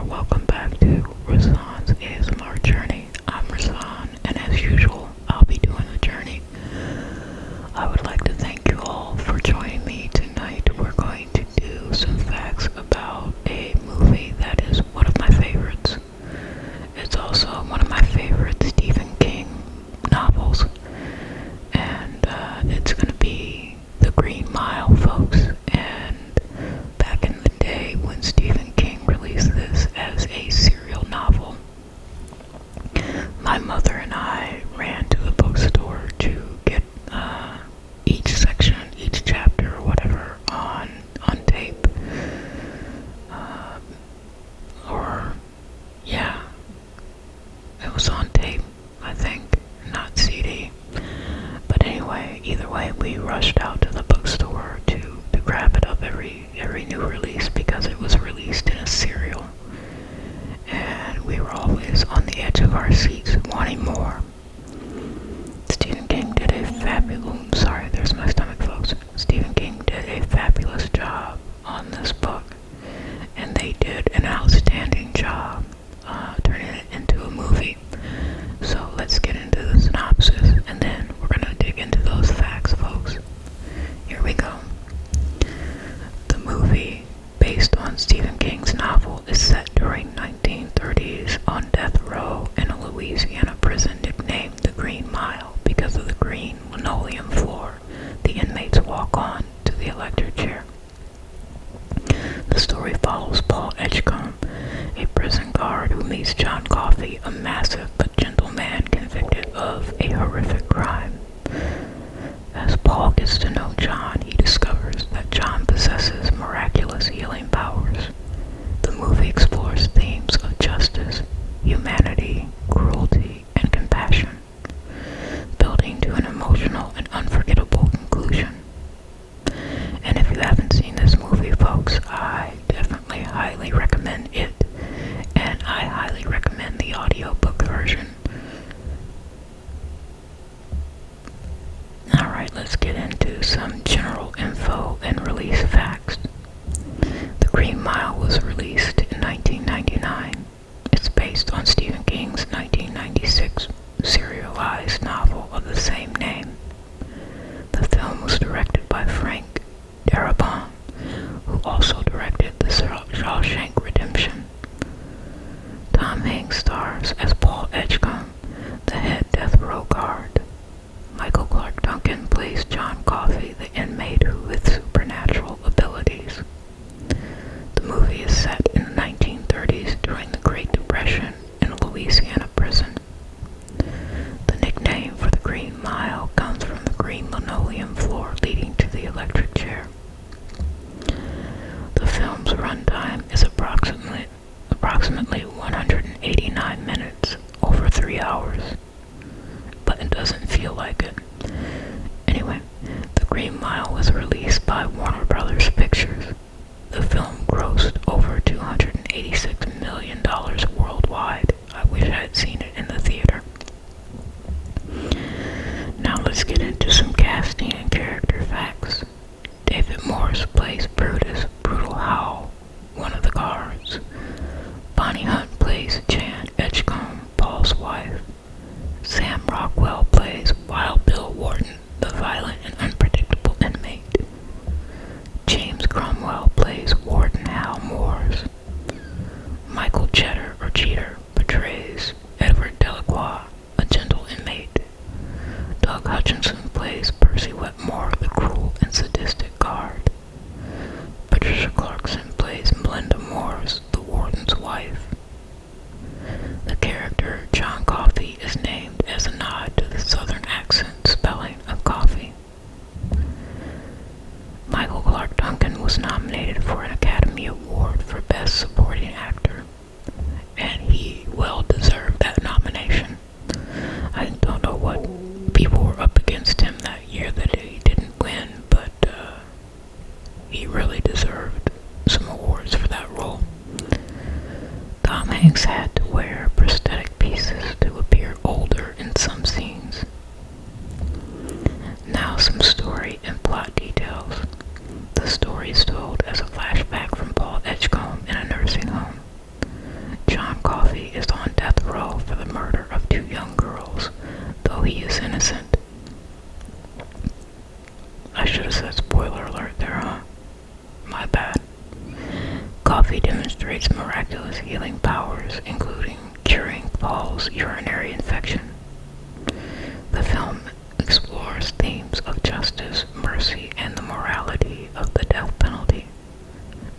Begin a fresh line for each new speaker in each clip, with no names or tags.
welcome back to Razan's ASMR Journey. I'm Razan, and as usual, I'll be doing the journey. I would like to thank you all for joining me tonight. We're going to do some facts about a movie that is one of my favorites. It's also one of my favorite Stephen King novels, and it's going to be The Green Mile, folks. And back in the day when Stephen King released this as a serial novel, my mother and I ran to the bookstore to get each section, each chapter, or whatever on tape. Or, yeah, it was on tape, I think, not CD. But anyway, either way, we rushed out to the bookstore to grab it up every new release because it was released in a serial. And we were always on the edge of our seats wanting more. Stephen King did a fabulous, sorry, there's my stomach, folks. Stephen King did a fabulous job on this book. And they did an outstanding job turning it into a movie. So let's get into the synopsis, and then we're going to dig into those facts, folks. Here we go. The movie, based on Stephen King's novel, is set during 1930s on death row in a Louisiana prison nicknamed the Green Mile because of the green linoleum floor the inmates walk on to the electric chair. The story follows Paul Edgecombe, a prison guard who meets John Coffey, a massive but gentle man convicted of a horrific crime. As Paul gets to know John, he discovers that John possesses miraculous healing powers. The movie explores themes of justice, humanity, cruelty, and compassion, building to an emotional and unforgettable conclusion. And if you haven't seen this movie, folks, I definitely highly recommend it, and I highly recommend the audiobook version. Alright, let's get into some general info and release facts. The Green Mile was released in 1999. It's based on Stephen King's 1996 serialized novel of the same name. The film was directed by Frank Darabont, who also directed The Shawshank Redemption. Tom Hanks stars as Paul Edgecombe, the head death row guard. Michael Clark Duncan plays John Coffey, the inmate with supernatural abilities. The movie is set in the 1930s during the Great Depression in a Louisiana prison. The nickname for the Green Mile comes from the green linoleum floor leading to the electric chair. The film's runtime is approximately 189 minutes, over 3 hours, but it doesn't feel like it. Anyway, The Green Mile was released by Warner Brothers Pictures. The film grossed over $286 million worldwide. I wish I had seen it in the theater. Now let's get into some casting and character facts. David Morse plays Brutus Brutal Howell, one of the guards. Bonnie Hunt plays Jan Edgecombe, Paul's wife. Sam Rockwell plays Wild Bill Wharton, the violent and unpredictable inmate. James Cromwell plays Warden Hal Moores. Michael Cheddar, or Cheater, portrays Edward Delacroix, a gentle inmate. Doug Hutchinson plays Percy Wetmore, the cruel and sadistic guard. Patricia Clarkson plays Melinda Morse, the warden's wife. The character John Coffey is named as a nod to the southern accent spelling of coffee. Michael Clark Duncan was nominated for an Academy Award for Best Supporting Actor, and he well deserved that nomination. I don't know what people were up against him that year that he didn't win, but he really deserved some awards for that role. Tom Hanks had to wear prosthetic pieces to appear older in some scenes. Now some story and plot details. The story is told as a flashback demonstrates miraculous healing powers, including curing Paul's urinary infection. The film explores themes of justice, mercy, and the morality of the death penalty.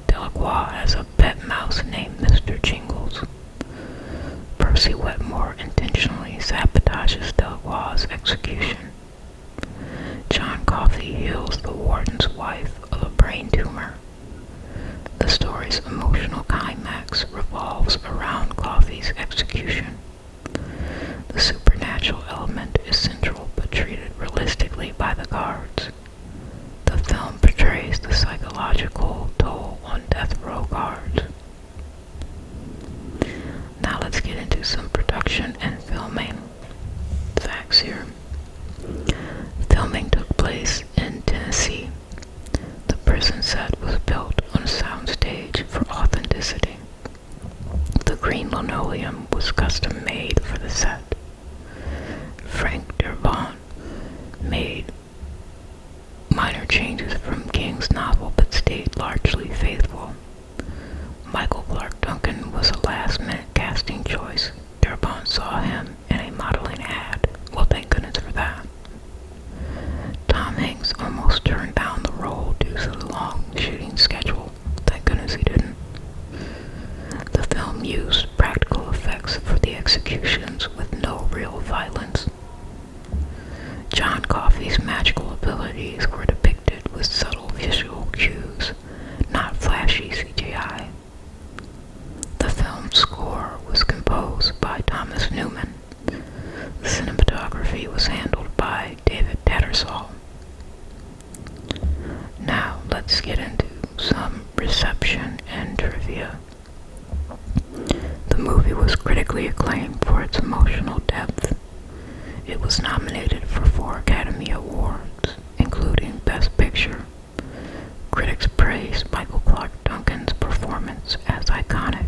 Delacroix has a pet mouse named Mr. Jingles. Percy Wetmore intentionally sabotages Delacroix's execution. John Coffey heals the warden's wife of a brain tumor. The story's emotional climax revolves around Coffey's execution. The supernatural element is central but treated realistically by the guards. The film portrays the psychological toll on death row guards. Now let's get into some production and filming facts here. Filming took place in Tennessee. The prison set was built on a soundstage for authenticity. The green linoleum was custom made for the set. Frank Darabont made minor changes from King's novel but stayed largely faithful. Michael Clark Duncan was a last-minute casting choice. Darabont saw him in a modeling ad. Well, thank goodness for that. Tom Hanks almost turned down the role due to the long shooting schedule. Thank goodness he didn't. The film used practical effects for the executions with no real violence. John Coffey's magical abilities were depicted with subtle visual cues, not flashy CGI. The film's score was composed by Thomas Newman. The cinematography was handled by David Tattersall. Now let's get into some reception and trivia. The movie was critically acclaimed for its emotional depth. It was nominated for 4 Academy Awards, including Best Picture. Critics praised Michael Clark Duncan's performance as iconic.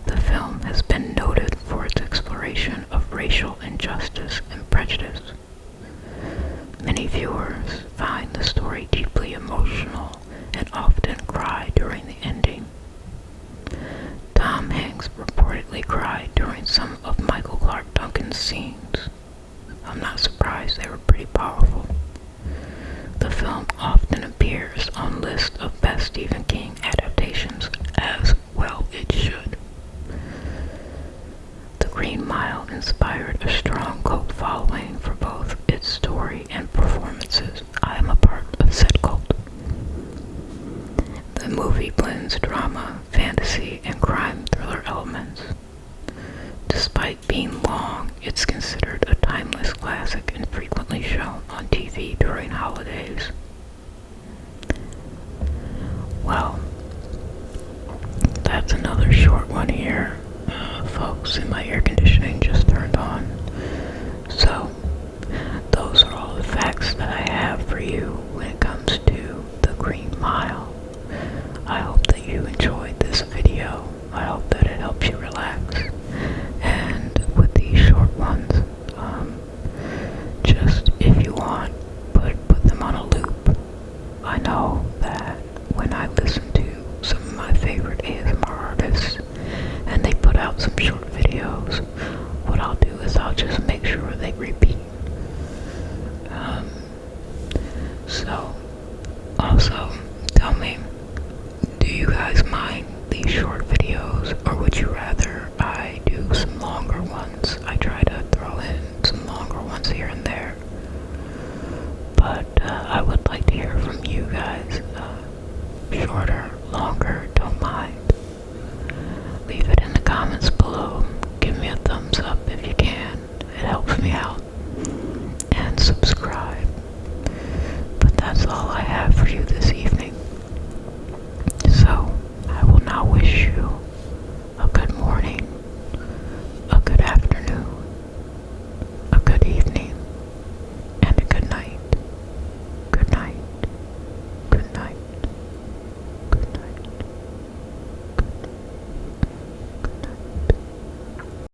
The film has been noted for its exploration of racial injustice and prejudice. Many viewers find the story deeply emotional and often cry during the ending. Tom Hanks reportedly cried during some of Michael Clark Duncan's scenes. I'm not surprised, they were pretty powerful. The film often appears on lists of best Stephen King adaptations, as well it should. The Green Mile inspired a strong cult following for both its story and performances. I am a part of said cult. The movie blends drama, fantasy, and crime thriller elements. Despite being long, it's considered a timeless classic and frequently shown on TV during holidays. Well, that's another short one here, folks, and my air conditioning just turned on. So, those are all the facts that I have for you when it comes to The Green Mile. I hope that you enjoyed this video. I hope that it helps you relax. And with these short ones, just if you want, put them on a loop. I know that when I listen to some of my favorite ASMR artists and they put out some short videos, what I'll do is I'll just make sure they repeat. So, also, tell me, do you guys mind these short videos, or would you rather I do some longer ones? I try to throw in some longer ones here and there, but I would like to hear from you guys. Shorter, longer, don't mind. Leave it in the comments